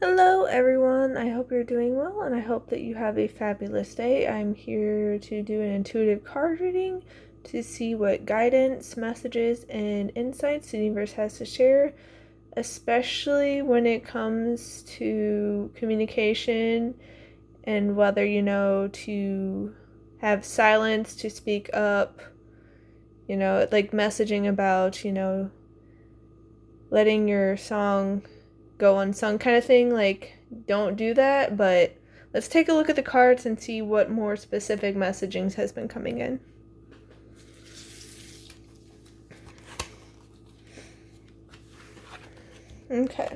Hello, everyone. I hope you're doing well, and I hope that you have a fabulous day. I'm here to do an intuitive card reading to see what guidance, messages, and insights the universe has to share, especially when it comes to communication and whether to have silence, to speak up, like messaging about, letting your song go unsung kind of thing. Like, don't do that, but let's take a look at the cards and see what more specific messaging has been coming in. Okay.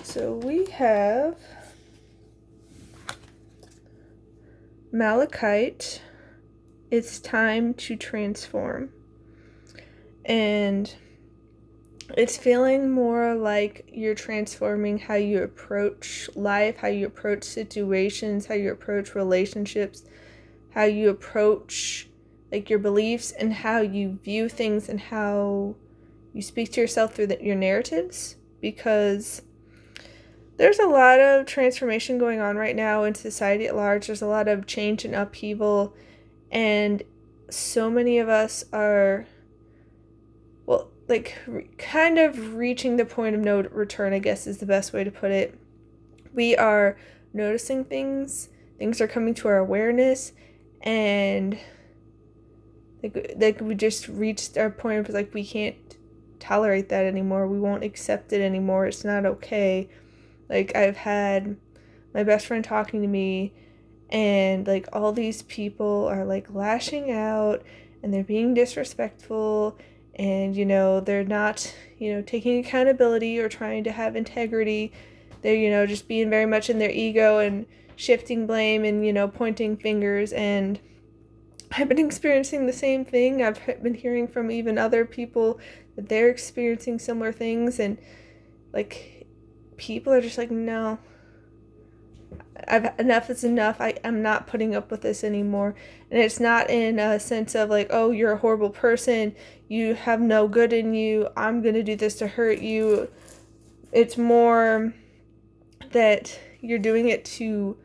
So we have Malachite. It's time to transform. And it's feeling more like you're transforming how you approach life, how you approach situations, how you approach relationships, how you approach like your beliefs and how you view things and how you speak to yourself through your narratives, because there's a lot of transformation going on right now in society at large. There's a lot of change and upheaval, and so many of us are kind of reaching the point of no return, I guess is the best way to put it. We are noticing things are coming to our awareness, and like we just reached our point of like we can't tolerate that anymore. We won't accept it anymore. It's not okay. Like, I've had my best friend talking to me, and like all these people are like lashing out and they're being disrespectful, and they're not taking accountability or trying to have integrity. They're just being very much in their ego and shifting blame and pointing fingers. And I've been experiencing the same thing. I've been hearing from even other people that they're experiencing similar things, and like people are just like, no, enough is enough. I'm not putting up with this anymore. And it's not in a sense of like, oh, you're a horrible person, you have no good in you, I'm gonna do this to hurt you. It's more that you're doing it to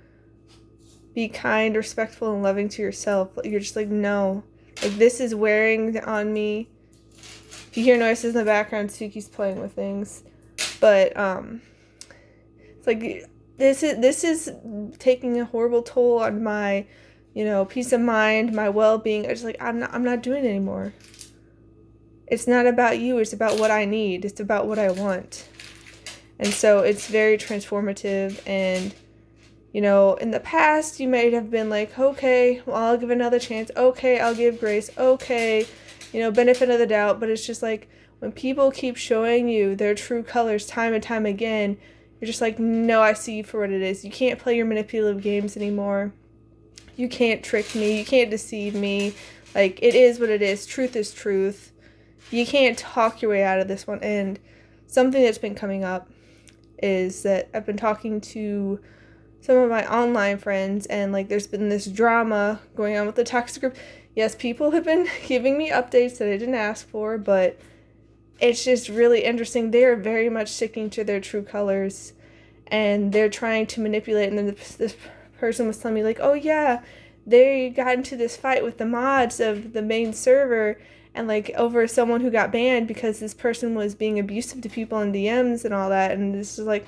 be kind, respectful, and loving to yourself. You're just like, no, like this is wearing on me. If you hear noises in the background, Suki's playing with things. But it's like this is taking a horrible toll on my, peace of mind, my well-being. I'm not doing it anymore. It's not about you, it's about what I need. It's about what I want. And so it's very transformative. And in the past you might have been like, okay, well, I'll give another chance. Okay, I'll give grace. Okay, benefit of the doubt. But it's just like when people keep showing you their true colors time and time again, you're just like, no, I see you for what it is. You can't play your manipulative games anymore. You can't trick me. You can't deceive me. Like, it is what it is. Truth is truth. You can't talk your way out of this one. And something that's been coming up is that I've been talking to some of my online friends, and like there's been this drama going on with the toxic group. Yes, people have been giving me updates that I didn't ask for, but it's just really interesting. They are very much sticking to their true colors, and they're trying to manipulate. And then this person was telling me like, oh yeah, they got into this fight with the mods of the main server, and like over someone who got banned because this person was being abusive to people in DMs and all that. And this is like,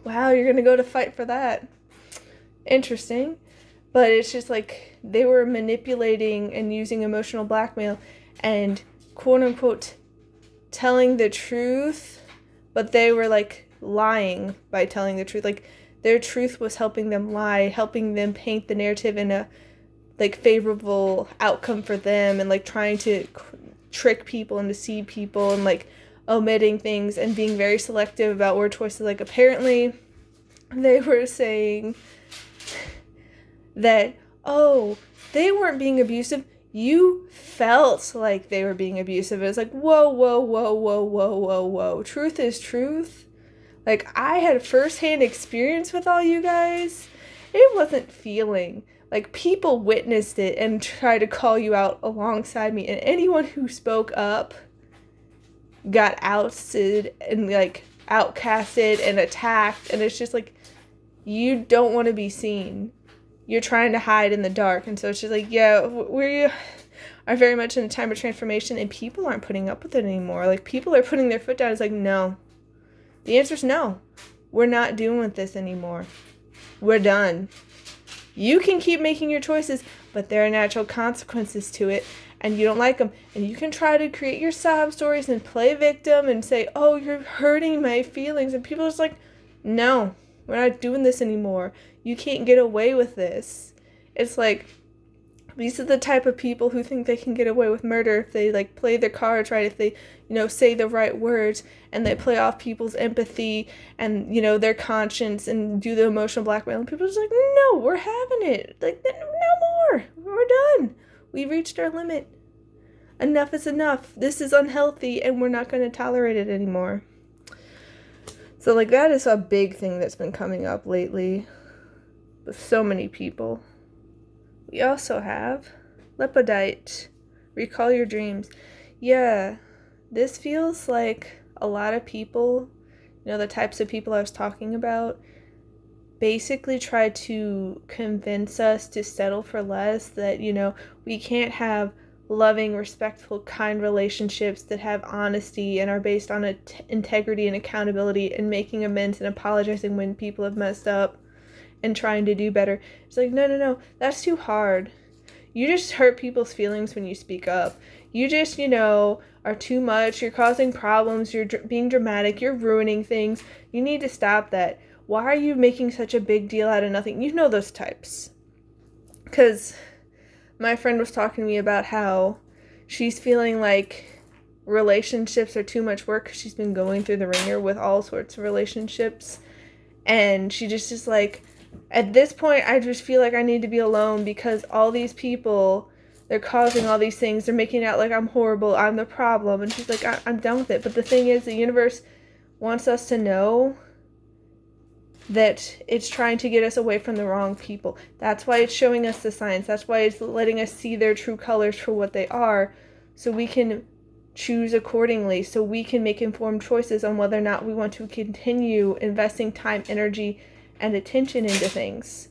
wow, you're gonna go to fight for that. Interesting. But it's just like they were manipulating and using emotional blackmail and quote unquote telling the truth, but they were like lying by telling the truth. Like, their truth was helping them lie, helping them paint the narrative in a like favorable outcome for them, and like trying to trick people and deceive people, and like omitting things and being very selective about word choices. Like, apparently they were saying that, oh, they weren't being abusive, you felt like they were being abusive. It's like, whoa, whoa, whoa, whoa, whoa, whoa, whoa. Truth is truth. Like, I had firsthand experience with all you guys. It wasn't feeling. Like, people witnessed it and tried to call you out alongside me. And anyone who spoke up got ousted and, like, outcasted and attacked, and it's just like, you don't want to be seen. You're trying to hide in the dark. And so it's just like, yeah, we are very much in a time of transformation, and people aren't putting up with it anymore. Like, people are putting their foot down. It's like, no. The answer is no. We're not doing with this anymore. We're done. You can keep making your choices, but there are natural consequences to it, and you don't like them. And you can try to create your sob stories and play victim and say, oh, you're hurting my feelings. And people are just like, no, we're not doing this anymore. You can't get away with this. It's like, these are the type of people who think they can get away with murder if they, like, play their cards right, if they, say the right words, and they play off people's empathy and, their conscience and do the emotional blackmail. And people are just like, no, we're having it. Like, no more. We're done. We reached our limit. Enough is enough. This is unhealthy, and we're not going to tolerate it anymore. So, like, that is a big thing that's been coming up lately with so many people. We also have Lepidite. Recall your dreams. Yeah, this feels like a lot of people, the types of people I was talking about, basically try to convince us to settle for less, that, we can't have loving, respectful, kind relationships that have honesty and are based on integrity and accountability and making amends and apologizing when people have messed up and trying to do better. It's like, no, that's too hard. You just hurt people's feelings when you speak up. You just, are too much. You're causing problems. You're being dramatic. You're ruining things. You need to stop that. Why are you making such a big deal out of nothing? You know those types. Because my friend was talking to me about how she's feeling like relationships are too much work because she's been going through the ringer with all sorts of relationships. And she just is like, at this point, I just feel like I need to be alone because all these people, they're causing all these things. They're making it out like I'm horrible. I'm the problem. And she's like, I'm done with it. But the thing is, the universe wants us to know that it's trying to get us away from the wrong people. That's why it's showing us the signs. That's why it's letting us see their true colors for what they are, so we can choose accordingly, so we can make informed choices on whether or not we want to continue investing time, energy, and attention into things.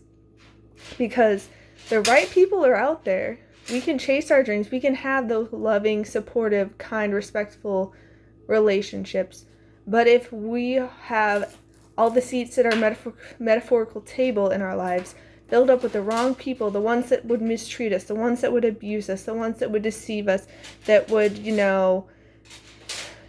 Because the right people are out there. We can chase our dreams. We can have those loving, supportive, kind, respectful relationships. But if we have all the seats at our metaphorical table in our lives filled up with the wrong people, the ones that would mistreat us, the ones that would abuse us, the ones that would deceive us, that would,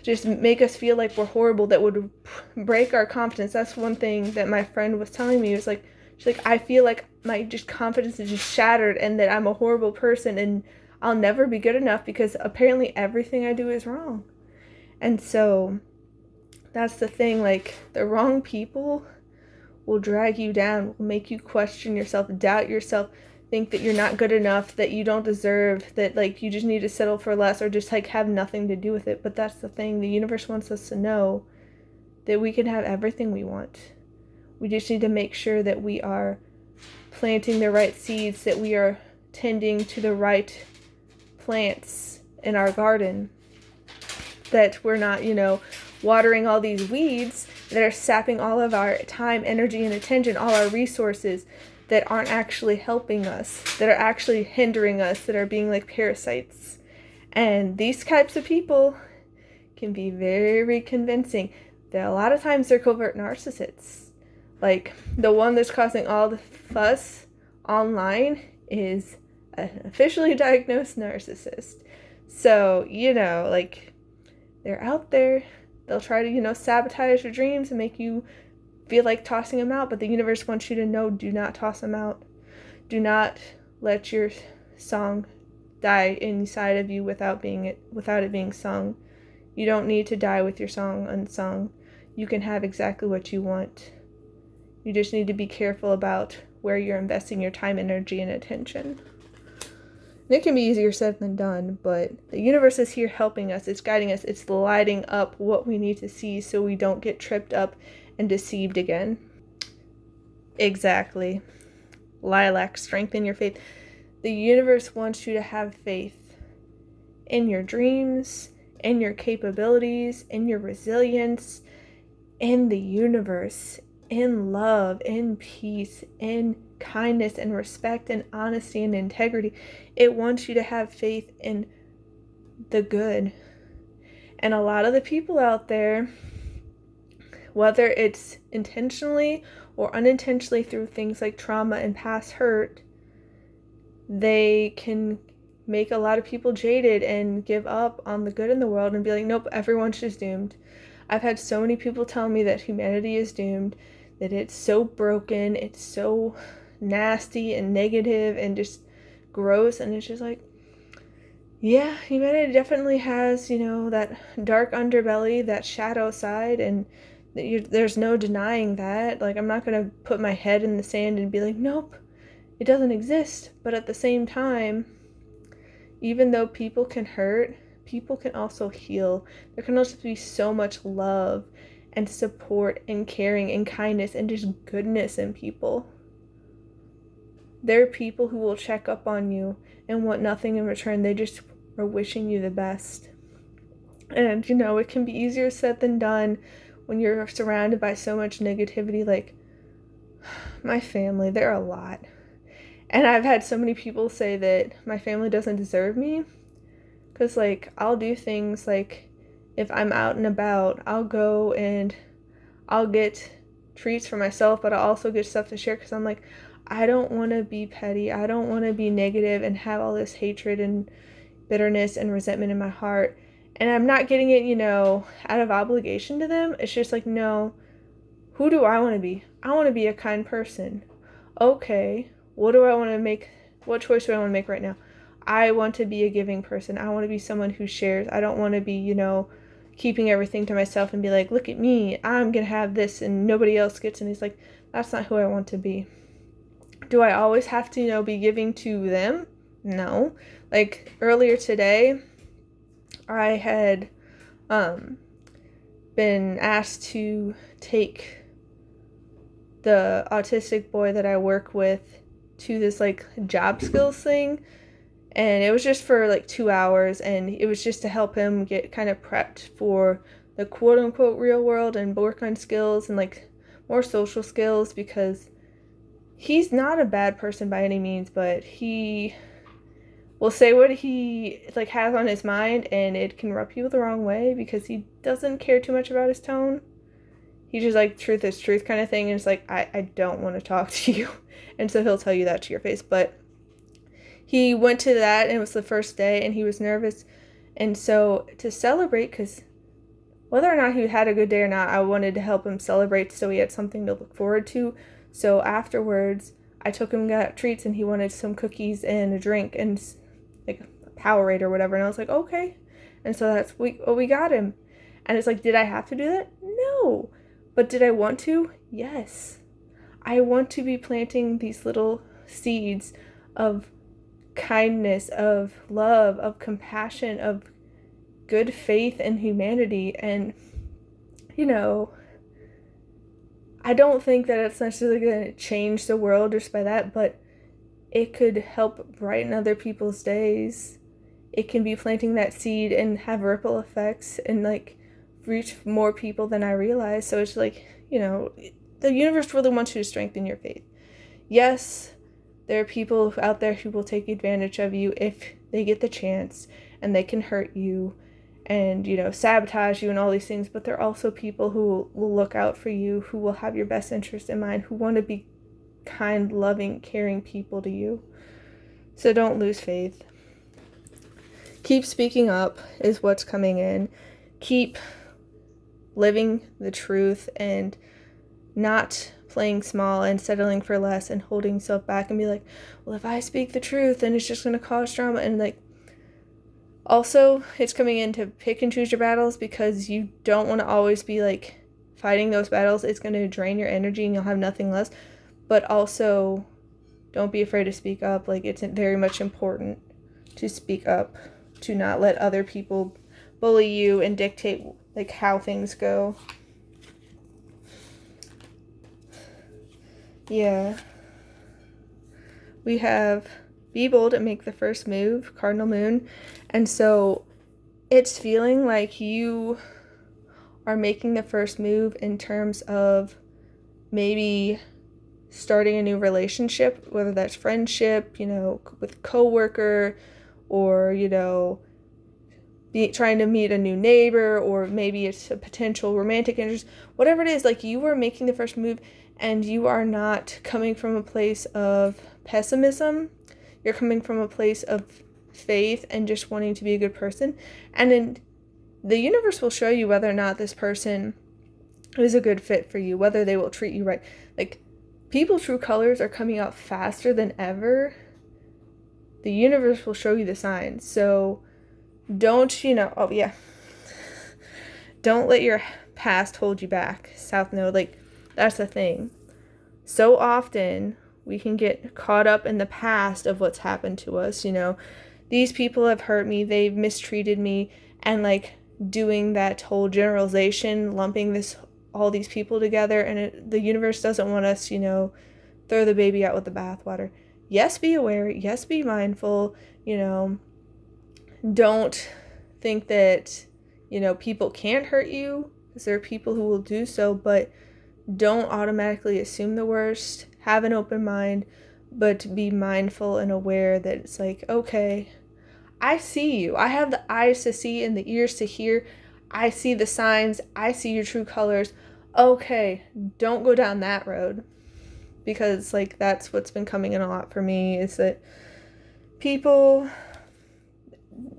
just make us feel like we're horrible, that would break our confidence. That's one thing that my friend was telling me. It was like, she's like, I feel like my just confidence is just shattered and that I'm a horrible person and I'll never be good enough because apparently everything I do is wrong. And so that's the thing, like, the wrong people will drag you down, will make you question yourself, doubt yourself, think that you're not good enough, that you don't deserve, that, like, you just need to settle for less or just, like, have nothing to do with it. But that's the thing. The universe wants us to know that we can have everything we want. We just need to make sure that we are planting the right seeds, that we are tending to the right plants in our garden, that we're not, watering all these weeds that are sapping all of our time, energy, and attention, all our resources, that aren't actually helping us, that are actually hindering us, that are being like parasites. And these types of people can be very convincing. A lot of times they're covert narcissists. Like, the one that's causing all the fuss online is an officially diagnosed narcissist. So, like, they're out there. They'll try to, sabotage your dreams and make you feel like tossing them out. But the universe wants you to know, do not toss them out. Do not let your song die inside of you without it being sung. You don't need to die with your song unsung. You can have exactly what you want. You just need to be careful about where you're investing your time, energy, and attention. And it can be easier said than done, but the universe is here helping us. It's guiding us. It's lighting up what we need to see so we don't get tripped up and deceived again. Exactly. Lilac, strengthen your faith. The universe wants you to have faith in your dreams, in your capabilities, in your resilience, in the universe, in love, in peace, in kindness and respect and honesty and integrity. It wants you to have faith in the good. And a lot of the people out there, whether it's intentionally or unintentionally through things like trauma and past hurt, they can make a lot of people jaded and give up on the good in the world and be like, nope, everyone's just doomed. I've had so many people tell me that humanity is doomed, that it's so broken, it's so nasty and negative and just gross, and it's just like, yeah, humanity definitely has, that dark underbelly, that shadow side, and there's no denying that. Like, I'm not going to put my head in the sand and be like, nope, it doesn't exist. But at the same time, even though people can hurt, people can also heal. There can also be so much love and support and caring and kindness and just goodness in people. There are people who will check up on you and want nothing in return. They just are wishing you the best. And, it can be easier said than done when you're surrounded by so much negativity. Like, my family, they're a lot. And I've had so many people say that my family doesn't deserve me. Because, like, I'll do things like, if I'm out and about, I'll go and I'll get treats for myself, but I'll also get stuff to share because I'm like, I don't want to be petty. I don't want to be negative and have all this hatred and bitterness and resentment in my heart. And I'm not getting it, out of obligation to them. It's just like, no, who do I want to be? I want to be a kind person. Okay, what do I want to make? What choice do I want to make right now? I want to be a giving person. I want to be someone who shares. I don't want to be, keeping everything to myself and be like, look at me, I'm going to have this and nobody else gets. And he's like, that's not who I want to be. Do I always have to, be giving to them? No. Like, earlier today, I had been asked to take the autistic boy that I work with to this, like, job skills thing. And it was just for, like, 2 hours, and it was just to help him get kind of prepped for the quote-unquote real world and work on skills and, like, more social skills, because he's not a bad person by any means, but he will say what he, like, has on his mind, and it can rub people the wrong way because he doesn't care too much about his tone. He's just like, truth is truth kind of thing, and it's like, I don't want to talk to you. And so he'll tell you that to your face. But he went to that, and it was the first day, and he was nervous. And so to celebrate, because whether or not he had a good day or not, I wanted to help him celebrate so he had something to look forward to. So afterwards, I took him and got treats, and he wanted some cookies and a drink and, like, a Powerade or whatever. And I was like, okay. And so that's what we got him. And it's like, did I have to do that? No. But did I want to? Yes. I want to be planting these little seeds of kindness, of love, of compassion, of good faith and humanity. And, I don't think that it's necessarily going to change the world just by that, but it could help brighten other people's days. It can be planting that seed and have ripple effects and, like, reach more people than I realized. So it's like, the universe really wants you to strengthen your faith. Yes, there are people out there who will take advantage of you if they get the chance, and they can hurt you and, sabotage you and all these things. But there are also people who will look out for you, who will have your best interest in mind, who want to be kind, loving, caring people to you. So don't lose faith. Keep speaking up is what's coming in. Keep living the truth and not playing small and settling for less and holding yourself back and be like, well, if I speak the truth, then it's just going to cause drama. And, like, also, it's coming in to pick and choose your battles, because you don't want to always be, like, fighting those battles. It's going to drain your energy and you'll have nothing less. But also, don't be afraid to speak up. Like, it's very much important to speak up, to not let other people bully you and dictate, like, how things go. Yeah. We have be bold and make the first move, cardinal moon. And so it's feeling like you are making the first move in terms of maybe starting a new relationship, whether that's friendship, with coworker, or, trying to meet a new neighbor, or maybe it's a potential romantic interest, whatever it is, like you are making the first move and you are not coming from a place of pessimism. You're coming from a place of faith and just wanting to be a good person. And then the universe will show you whether or not this person is a good fit for you, whether they will treat you right. Like, people's true colors are coming out faster than ever. The universe will show you the signs. So don't, don't let your past hold you back. South Node, like, that's the thing. So often we can get caught up in the past of what's happened to us. These people have hurt me, they've mistreated me, and like doing that whole generalization, lumping all these people together, and the universe doesn't want us, throw the baby out with the bathwater. Yes, be aware. Yes, be mindful. Don't think that, people can't hurt you, because there are people who will do so, but don't automatically assume the worst. Have an open mind, but be mindful and aware that it's like, okay, I see you. I have the eyes to see and the ears to hear. I see the signs. I see your true colors. Okay, don't go down that road. Because, like, that's what's been coming in a lot for me, is that people,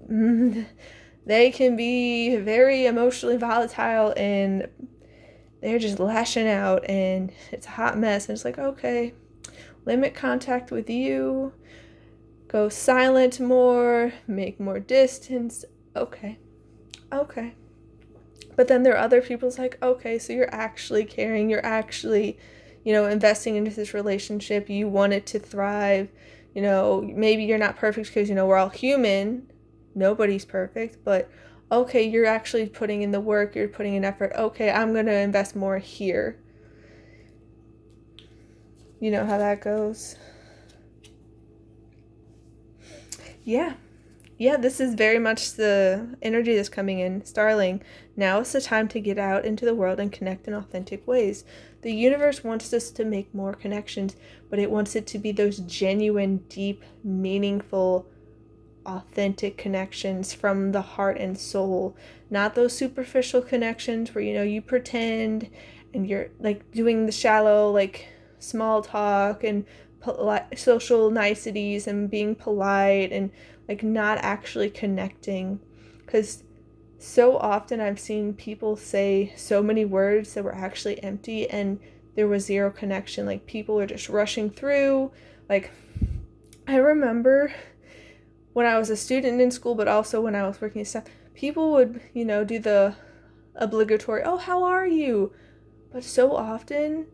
they can be very emotionally volatile, and they're just lashing out, and it's a hot mess. And it's like, okay, limit contact with you, go silent more, make more distance. Okay. But then there are other people's like, okay, so you're actually caring, you're actually, investing into this relationship, you want it to thrive, maybe you're not perfect because, we're all human, nobody's perfect, but okay, you're actually putting in the work, you're putting in effort, okay, I'm going to invest more here. You know how that goes. Yeah, this is very much the energy that's coming in. Starling, now is the time to get out into the world and connect in authentic ways. The universe wants us to make more connections, but it wants it to be those genuine, deep, meaningful, authentic connections from the heart and soul. Not those superficial connections where, you pretend and you're like doing the shallow, like small talk and social niceties and being polite and like not actually connecting. Because so often I've seen people say so many words that were actually empty and there was zero connection. Like, people were just rushing through. Like, I remember when I was a student in school, but also when I was working at staff, people would, do the obligatory, oh, how are you? But so often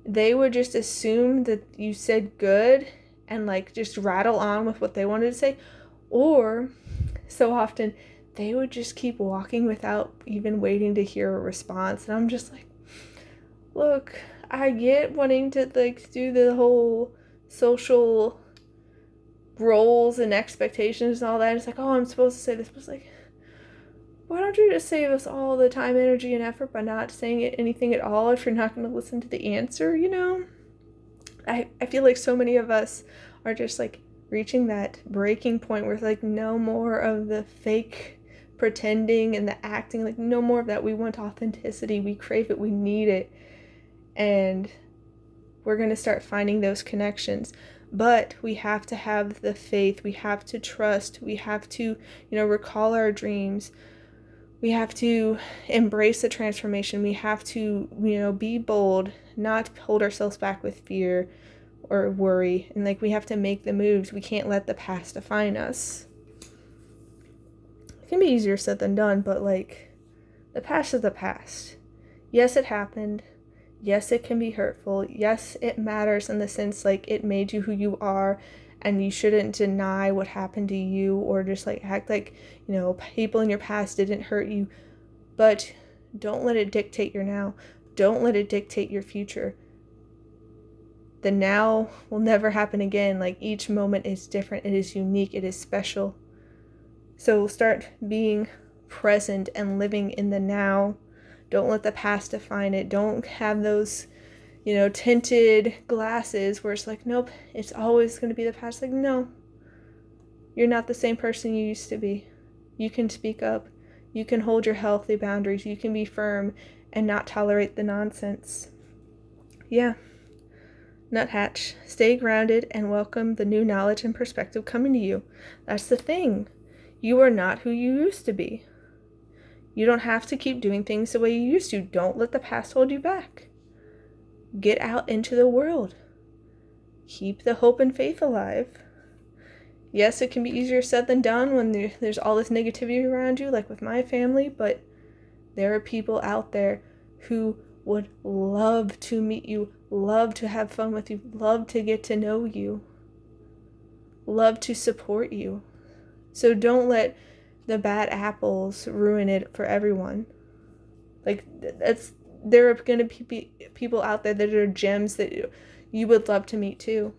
they would just assume that you said good and like just rattle on with what they wanted to say. Or so often they would just keep walking without even waiting to hear a response. And I'm just like, look, I get wanting to like do the whole social roles and expectations and all that. It's like, oh, I'm supposed to say this. But it's like, why don't you just save us all the time, energy, and effort by not saying anything at all if you're not going to listen to the answer, I feel like so many of us are just like reaching that breaking point where like no more of the fake pretending and the acting, like no more of that. We want authenticity, we crave it, we need it, and we're going to start finding those connections. But we have to have the faith, we have to trust, we have to, recall our dreams, we have to embrace the transformation, we have to, be bold, not hold ourselves back with fear or worry, and like we have to make the moves. We can't let the past define us. It can be easier said than done, but like, the past is the past. Yes, it happened. Yes, it can be hurtful. Yes, it matters in the sense like it made you who you are, and you shouldn't deny what happened to you or just like act like, people in your past didn't hurt you. But don't let it dictate your now. Don't let it dictate your future. The now will never happen again. Like, each moment is different. It is unique. It is special. So start being present and living in the now. Don't let the past define it. Don't have those, tinted glasses where it's like, nope, it's always going to be the past. Like, no, you're not the same person you used to be. You can speak up. You can hold your healthy boundaries. You can be firm and not tolerate the nonsense. Yeah. Nuthatch, stay grounded and welcome the new knowledge and perspective coming to you. That's the thing. You are not who you used to be. You don't have to keep doing things the way you used to. Don't let the past hold you back. Get out into the world. Keep the hope and faith alive. Yes, it can be easier said than done when there's all this negativity around you, like with my family, but there are people out there who would love to meet you, love to have fun with you, love to get to know you, love to support you. So don't let the bad apples ruin it for everyone. There are going to be people out there that are gems that you would love to meet too.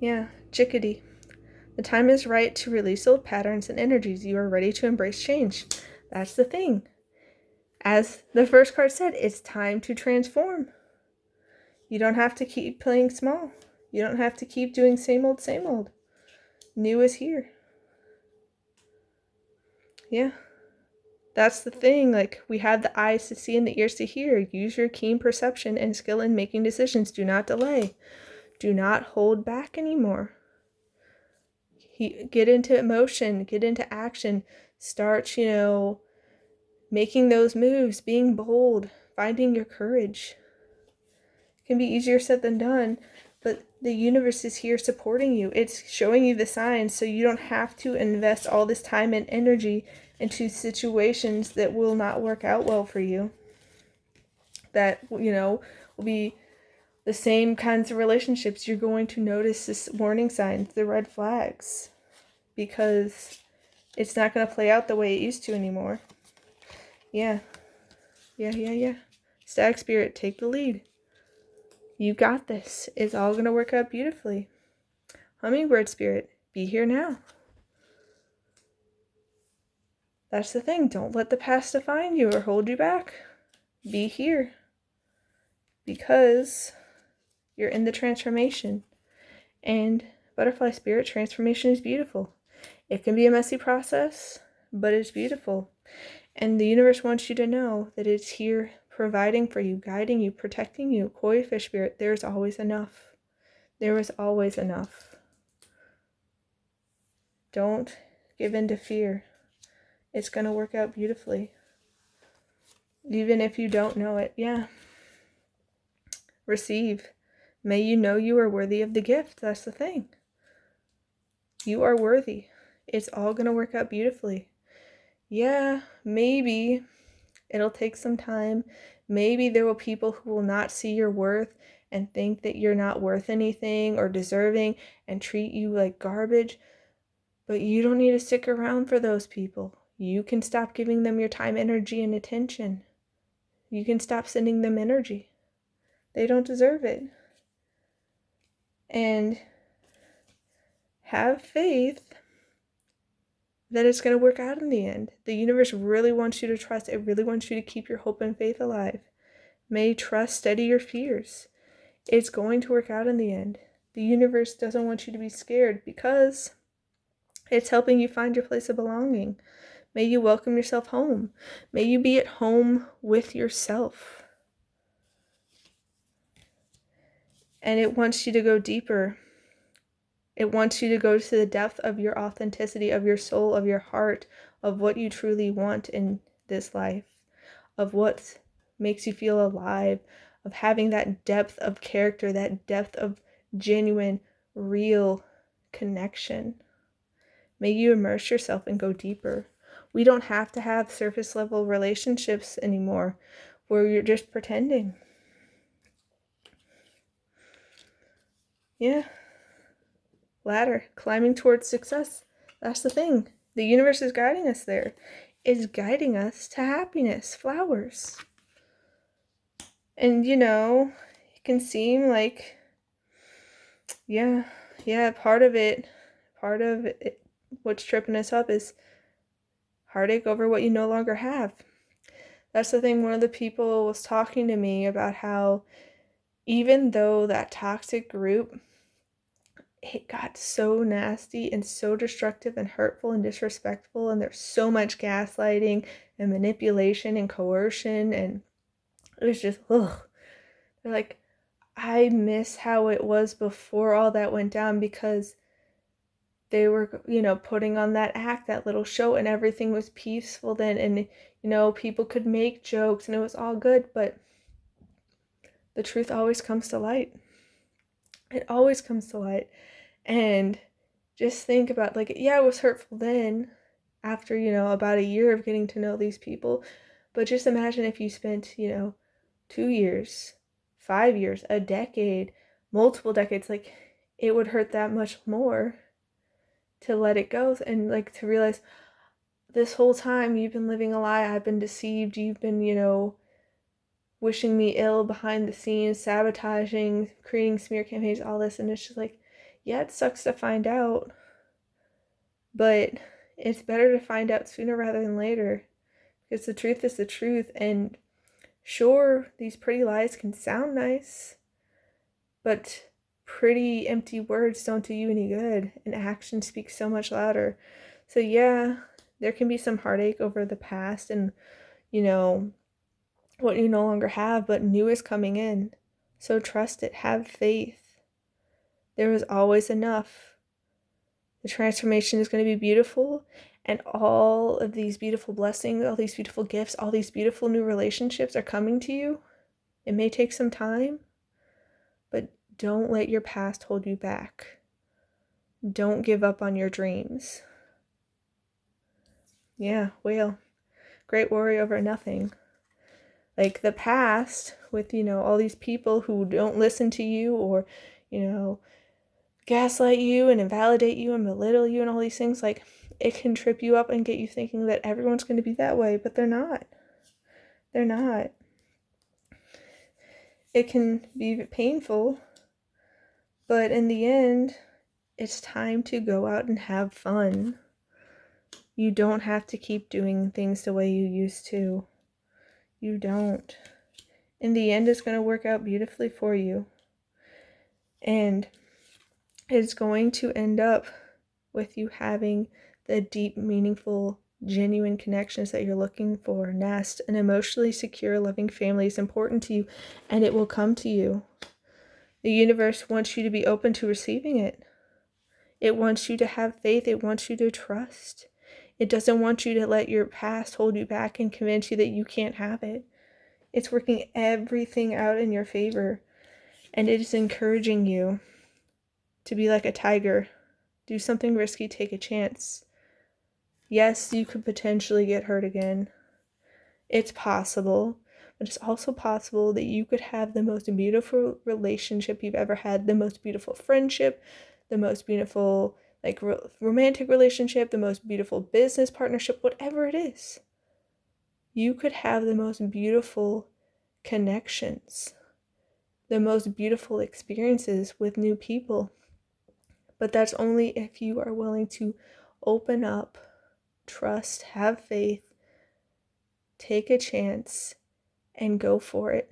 Yeah, chickadee. The time is right to release old patterns and energies. You are ready to embrace change. That's the thing. As the first card said, it's time to transform. You don't have to keep playing small. You don't have to keep doing same old, same old. New is here. Yeah. That's the thing. Like, we have the eyes to see and the ears to hear. Use your keen perception and skill in making decisions. Do not delay. Do not hold back anymore. Get into emotion. Get into action. Start, making those moves, being bold, finding your courage. It can be easier said than done, but the universe is here supporting you. It's showing you the signs so you don't have to invest all this time and energy into situations that will not work out well for you. That, will be the same kinds of relationships. You're going to notice this warning signs, the red flags, because it's not going to play out the way it used to anymore. Yeah. Stag spirit, take the lead. You got this. It's all going to work out beautifully. Hummingbird spirit, be here now. That's the thing. Don't let the past define you or hold you back. Be here. Because you're in the transformation. And butterfly spirit, transformation is beautiful. It can be a messy process, but it's beautiful. And the universe wants you to know that it's here providing for you, guiding you, protecting you. Koi fish spirit, there's always enough. There is always enough. Don't give in to fear. It's going to work out beautifully. Even if you don't know it, yeah. Receive. May you know you are worthy of the gift. That's the thing. You are worthy. It's all going to work out beautifully. Yeah, maybe it'll take some time. Maybe there will be people who will not see your worth and think that you're not worth anything or deserving and treat you like garbage. But you don't need to stick around for those people. You can stop giving them your time, energy, and attention. You can stop sending them energy. They don't deserve it. And have faith that it's going to work out in the end. The universe really wants you to trust. It really wants you to keep your hope and faith alive. May trust steady your fears. It's going to work out in the end. The universe doesn't want you to be scared because it's helping you find your place of belonging. May you welcome yourself home. May you be at home with yourself. And it wants you to go deeper. It wants you to go to the depth of your authenticity, of your soul, of your heart, of what you truly want in this life, of what makes you feel alive, of having that depth of character, that depth of genuine, real connection. May you immerse yourself and go deeper. We don't have to have surface level relationships anymore where you're just pretending. Yeah. Ladder, climbing towards success. That's the thing. The universe is guiding us there. It's guiding us to happiness, flowers. And it can seem like, part of it, what's tripping us up is heartache over what you no longer have. That's the thing. One of the people was talking to me about how even though that toxic group, it got so nasty and so destructive and hurtful and disrespectful, and there's so much gaslighting and manipulation and coercion, and it was just, ugh. They're like, I miss how it was before all that went down, because they were, putting on that act, that little show, and everything was peaceful then, and, people could make jokes, and it was all good, but the truth always comes to light. It always comes to light. And just think about, like, yeah, it was hurtful then, after, about a year of getting to know these people, but just imagine if you spent, 2 years, 5 years, a decade, multiple decades, like, it would hurt that much more to let it go, and, like, to realize this whole time you've been living a lie, I've been deceived, you've been, wishing me ill behind the scenes, sabotaging, creating smear campaigns, all this, and it's just like, yeah, it sucks to find out, but it's better to find out sooner rather than later, because the truth is the truth. And sure, these pretty lies can sound nice, but pretty empty words don't do you any good, and action speaks so much louder. So yeah, there can be some heartache over the past and, what you no longer have, but new is coming in. So trust it, have faith. There is always enough. The transformation is going to be beautiful, and all of these beautiful blessings, all these beautiful gifts, all these beautiful new relationships are coming to you. It may take some time, but don't let your past hold you back. Don't give up on your dreams. Yeah, whale. Great worry over nothing. Like the past with, all these people who don't listen to you, or, gaslight you and invalidate you and belittle you and all these things, like, it can trip you up and get you thinking that everyone's going to be that way, but they're not. They're not. It can be painful, but in the end, it's time to go out and have fun. You don't have to keep doing things the way you used to. You don't. In the end, it's going to work out beautifully for you. And it's going to end up with you having the deep, meaningful, genuine connections that you're looking for. Nest, an emotionally secure, loving family is important to you, and it will come to you. The universe wants you to be open to receiving it. It wants you to have faith. It wants you to trust. It doesn't want you to let your past hold you back and convince you that you can't have it. It's working everything out in your favor, and it is encouraging you to be like a tiger. Do something risky, take a chance. Yes, you could potentially get hurt again. It's possible, but it's also possible that you could have the most beautiful relationship you've ever had, the most beautiful friendship, the most beautiful, like, romantic relationship, the most beautiful business partnership, whatever it is. You could have the most beautiful connections, the most beautiful experiences with new people. But that's only if you are willing to open up, trust, have faith, take a chance, and go for it.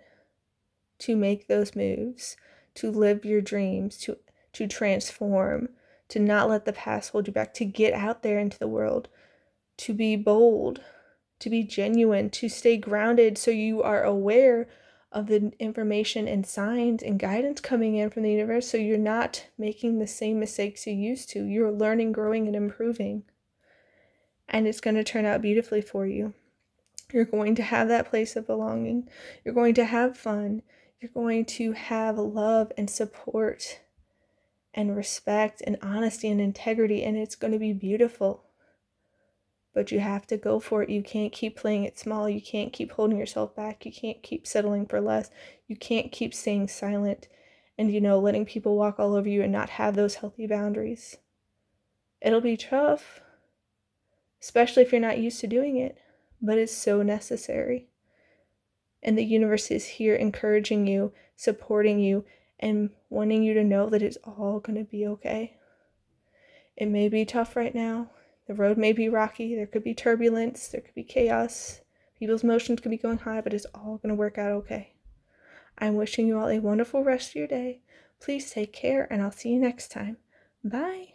To make those moves, to live your dreams, to transform, to not let the past hold you back, to get out there into the world, to be bold, to be genuine, to stay grounded so you are aware of the information and signs and guidance coming in from the universe, so you're not making the same mistakes you used to. You're learning, growing, and improving. And it's going to turn out beautifully for you. You're going to have that place of belonging. You're going to have fun. You're going to have love and support and respect and honesty and integrity, and it's going to be beautiful. But you have to go for it. You can't keep playing it small. You can't keep holding yourself back. You can't keep settling for less. You can't keep staying silent and, letting people walk all over you and not have those healthy boundaries. It'll be tough, especially if you're not used to doing it, but it's so necessary. And the universe is here encouraging you, supporting you, and wanting you to know that it's all going to be okay. It may be tough right now. The road may be rocky. There could be turbulence. There could be chaos. People's emotions could be going high, but it's all going to work out okay. I'm wishing you all a wonderful rest of your day. Please take care, and I'll see you next time. Bye.